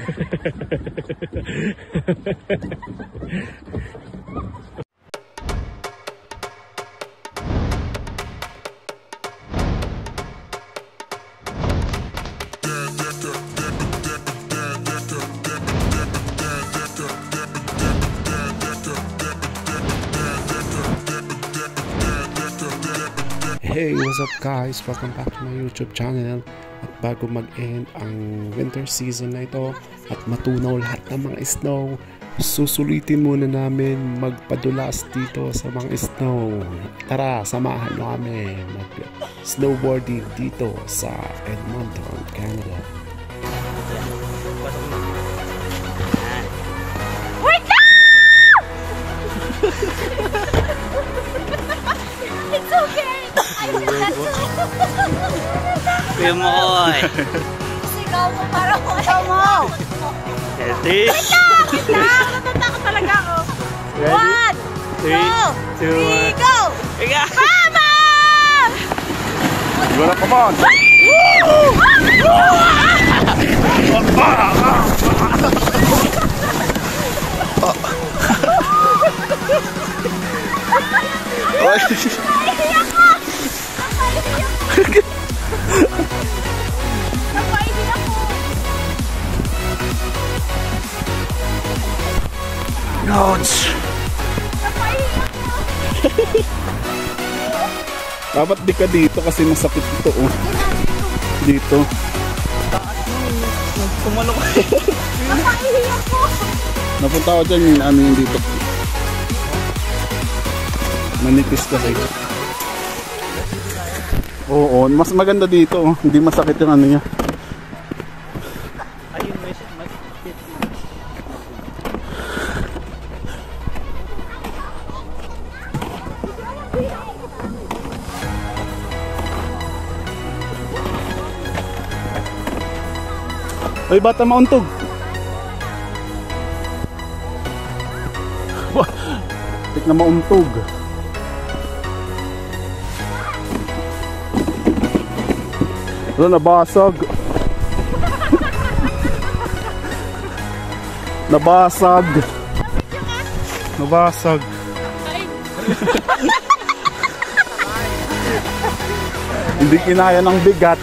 Hey, what's up guys? Welcome back to my YouTube channel. At bago mag-end ang winter season na ito at matunaw lahat ng mga snow, susulitin muna namin magpadulas dito sa mga snow. Tara, samahan nyo kami mag-snowboarding dito sa Edmonton, Canada. Wait na! It's okay! Kuya Makoy! Sigaw mo para mo! Sigaw mo! Ready? Wait lang! Wait lang! Natatakot talaga ako! 1, 2, 3, go! Mama! Go na, come on! Napaihiyak ko! Napaihiyak ko! Ouch! Napaihiyak ko! Dapat di ka dito kasi masakit ito oh. Dito. Kumano ko. Napaihiyak ko! Napunta ako dyan yung ano yung dito. Manipis kasi. Oo, mas maganda dito oh. Hindi masakit yung ano niya. Ayun, may Ay, bata mauntog. Tik na mauntog. Wala, nabasag. Nabasag. Nabasag. Hindi kinaya ng bigat.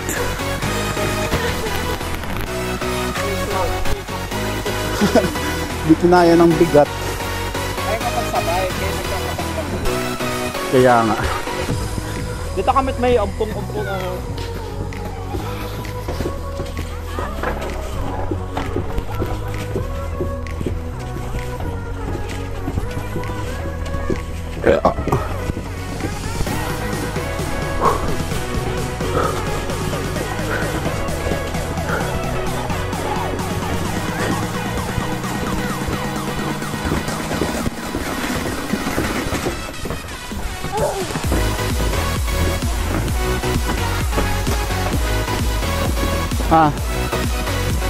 Hindi kinaya ng bigat. Ay, kapagsabay. Kaya nga. Dito kami may ampong-ampong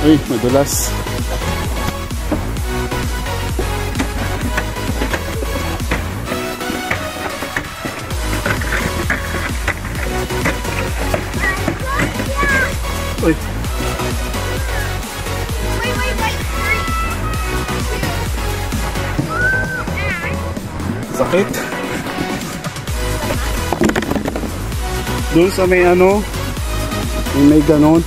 Uy, madulas. Uy. Sakit. Doon sa may ano, may ganon.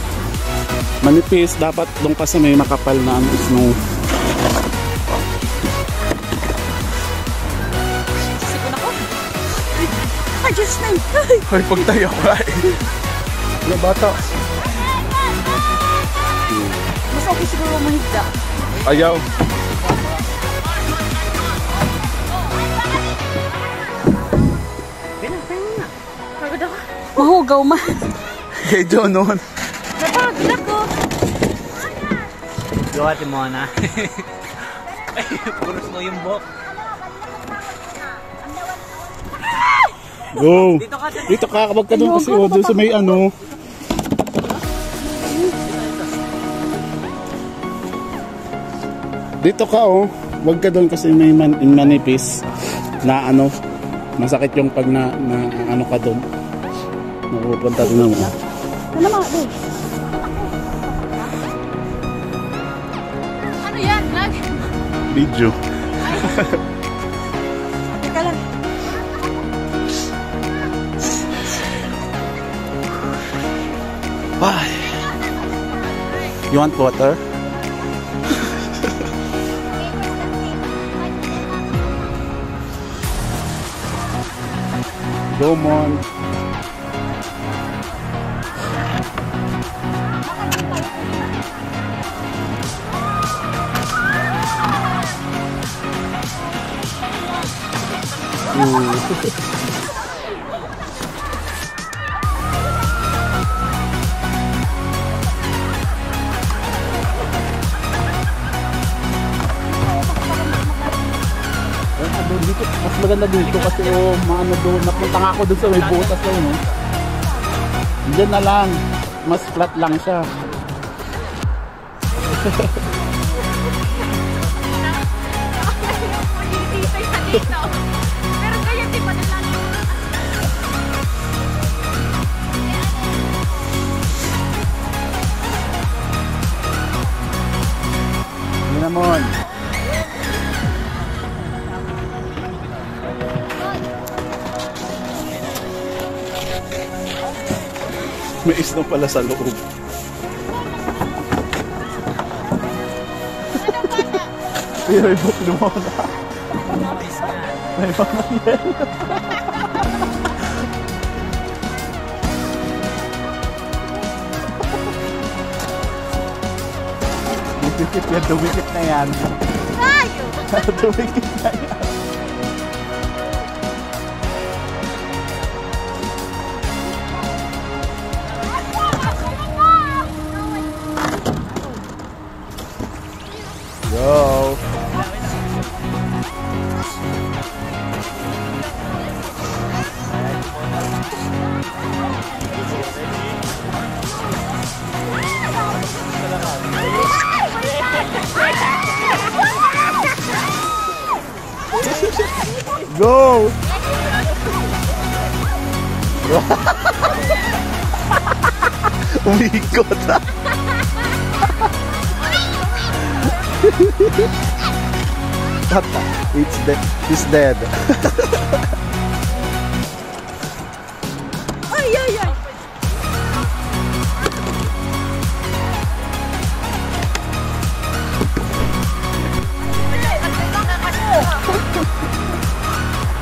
Manipis, dapat doon kasi may makapal na ano, snow. Sipon ako. Ay, Diyos na yun. Ay, pagtayo ka eh. Wala bata. Mas okay siguro mahigda. Ayaw. Pagod ako. Mahugaw man. Kay John noon. Napagod ako. Gawati mo na. Ay, puros mo yung buhok. Go! Dito ka, kapag ka doon kasi doon sa may ano. Dito ka oh. Huwag ka doon kasi may manipis na ano. Masakit yung pag na ano ka doon. Mapupunta doon mo. Ano mga doon? Video. Teka lang. Bye. You want water? Go on. Dito, mas maganda dito kasi maano doon, napunta nga ako doon sa may butas na yun. Diyan na lang, mas flat lang siya. Pero ganyan di pa nila. Yun naman. May isno pala sa loob. Pero may book mo na. May mga yelo. Dumikit yan, dumikit na yan. Dumikit na yan. Go! Go! Umikot na! Tata, he's dead. Ay, ay, ay.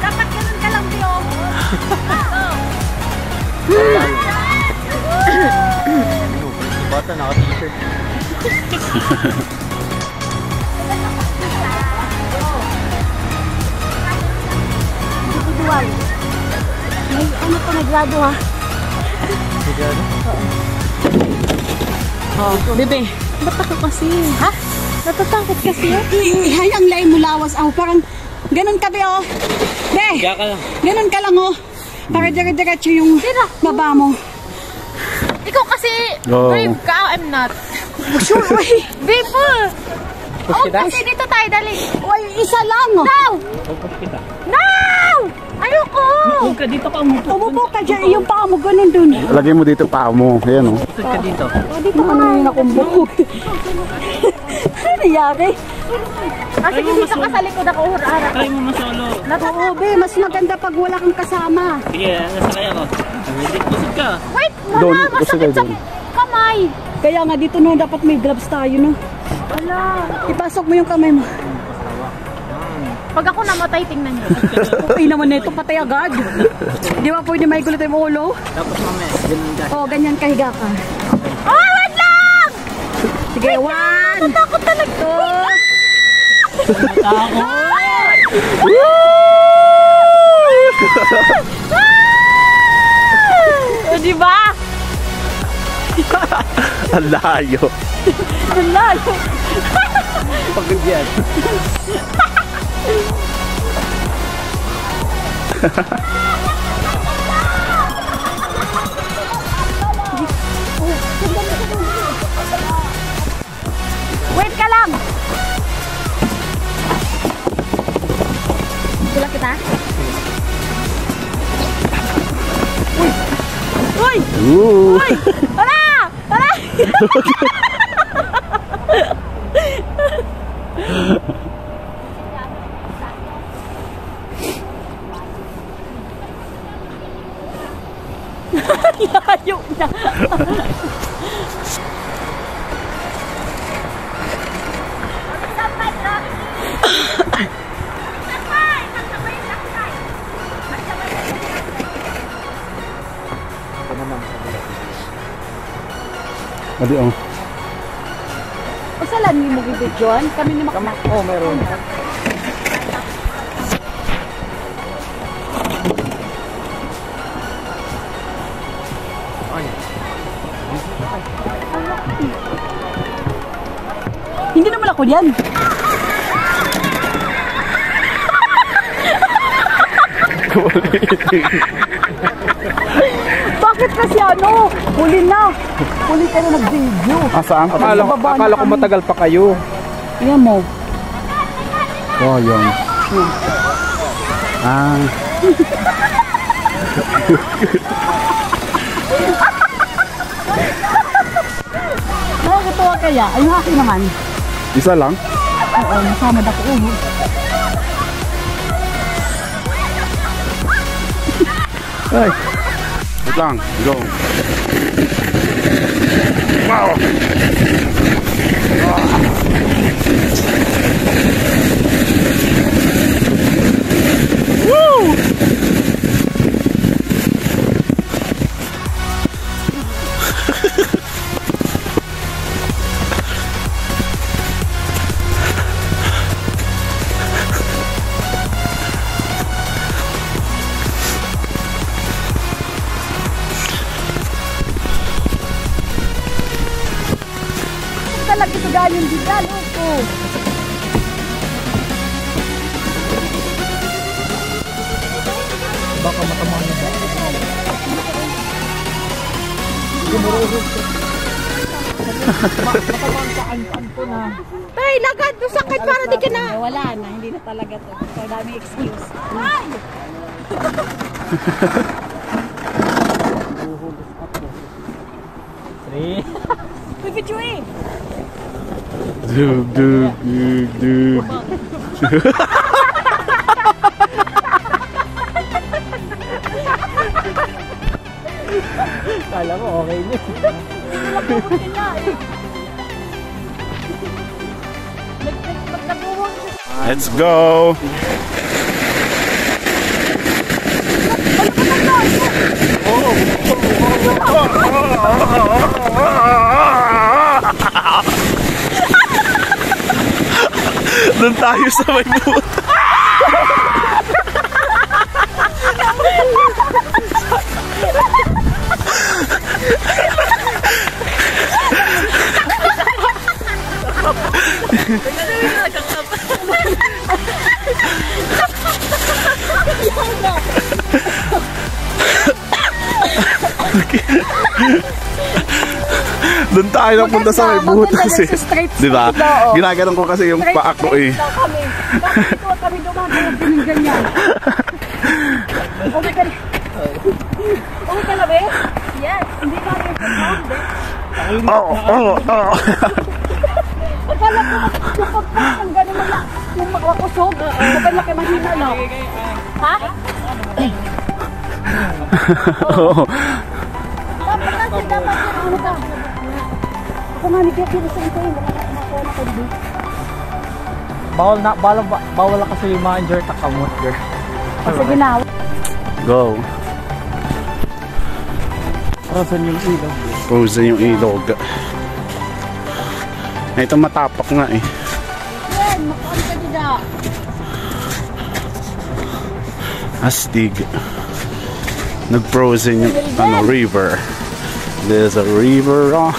Dapat ganun ka lang, Bio. Bata naka-t-shirt. Individual. May ano pa nagrado ha? Oh, bebe. Ba't ako kasi? Ha? Natatakot kasi yan? Ihay ang lain mo lawas ako. Parang ganun ka, Be, oh. Be! Kaya ka lang. Ganun ka lang, oh. Para dire-diretso yung baba mo. Ikaw kasi brave ka, I'm not. Sure, way. Brave mo. Oh, kasi dito tayo, dali. Way, isa lang, oh. No! Pupush kita. No! Ayoko! Huwag ka dito ka umupo. Umupo ka dyan, yung paa mo ganun dun. Lagay mo dito paa mo. Ayan, oh. Huwag ka dito. Oh, dito ka na yung nakumbok. Ano nangyari? Kasi dito ka sa likod ako, hurara. Try mo masolo. Oo, be, mas maganda pag wala kang kasama. Sige, nasakay ako. Pusod ka. Wait, Doon, wala, gusto masakit kayo sa doon. kamay. Kaya nga dito no, dapat may gloves tayo, no? Wala. Ipasok mo yung kamay mo. Pag ako namatay, tingnan niyo. Okay naman nito, patay agad. Di ba pwede may gulit yung ulo? Tapos mamaya, ganun ka. Oo, ganyan kahiga ka. Oh, wait lang! Sige, one, Natakot talaga. two, O, diba? Ang layo. ang layo. Pagod yan. Wait ka lang. Tulak kita. Uy! Ooh. Uy! Tara! Tara! Adi oh. O saan mo bibidyoan? Kami ni Makmak. Oh, meron. Hindi naman ako yan. Bakit kasi ano? Huli na. Huli ka na nag-video. Saan? Akala ko matagal pa kayo. Yan mo. Oh, yun. Nakakatawa kaya. Ay, yung akin naman. Isa lang? Oo, nasama na ko. Ay. Wait lang. Go. Wow. Woo! Talaga ito galing din lalo ko. Baka matamang na ba? Matamang saan po na. Tay, lagad. Sakit para di ka na. Wala na, hindi na talaga to. So, daming excuse. Ay! Three. Pipicture eh! Dug, dug, dug, dug. Kala mo okay niya. Let's go. Doon tayo sa may buta. Doon tayo napunta sa may butas eh. Di ba? Ginaganon ko kasi yung paa ko eh. Bakit ito kami dumagawa ng ganyan? Okay ka na. Okay ka na ba? Yes. Hindi ba rin yung Oo. akala ko yung pagpas ng gano'n na yung makakusog. Kapag laki mahina no? Ha? Oo. Dapat kasi dapat yung ano ka. Ako nga nigyan kinusin ko yun. Nakuha na ko dito. Bawal na kasi yung mga injured takamot girl. Kasi ginawa. Go. Frozen yung ilog. Frozen yung ilog. Ito matapak nga eh. Yan, makuha ka dida. Astig. Nag-frozen yung river. There's a river on.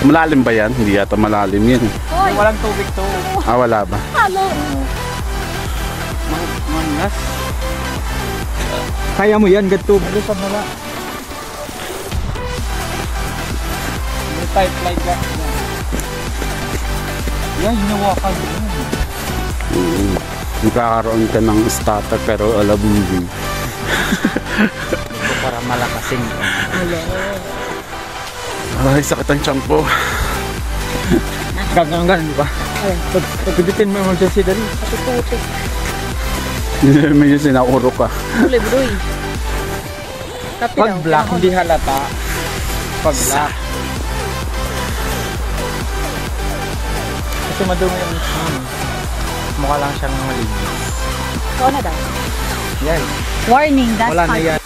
Malalim ba yan? Hindi yata malalim yan. Walang tubig to. Wala ba? Halo. Mangas. Kaya mo yan, ganito. Balisan mo na. May pipeline ka. Yan, hinawakan mo. Magkakaroon ka ng starter pero alabungin. Para malakasing. Ay, sakit ang tiyan ko. Gangan, di ba? Pagpiditin mo emergency dali. Medyo sinauro ka. Tuloy, broy. Kape Pag daw, black, kailangan- hindi halata. Pag black. Kasi madumi yung mukha lang siyang malinis. Ikaw na daw. Yan. Warning, that's Wala na hard. yan.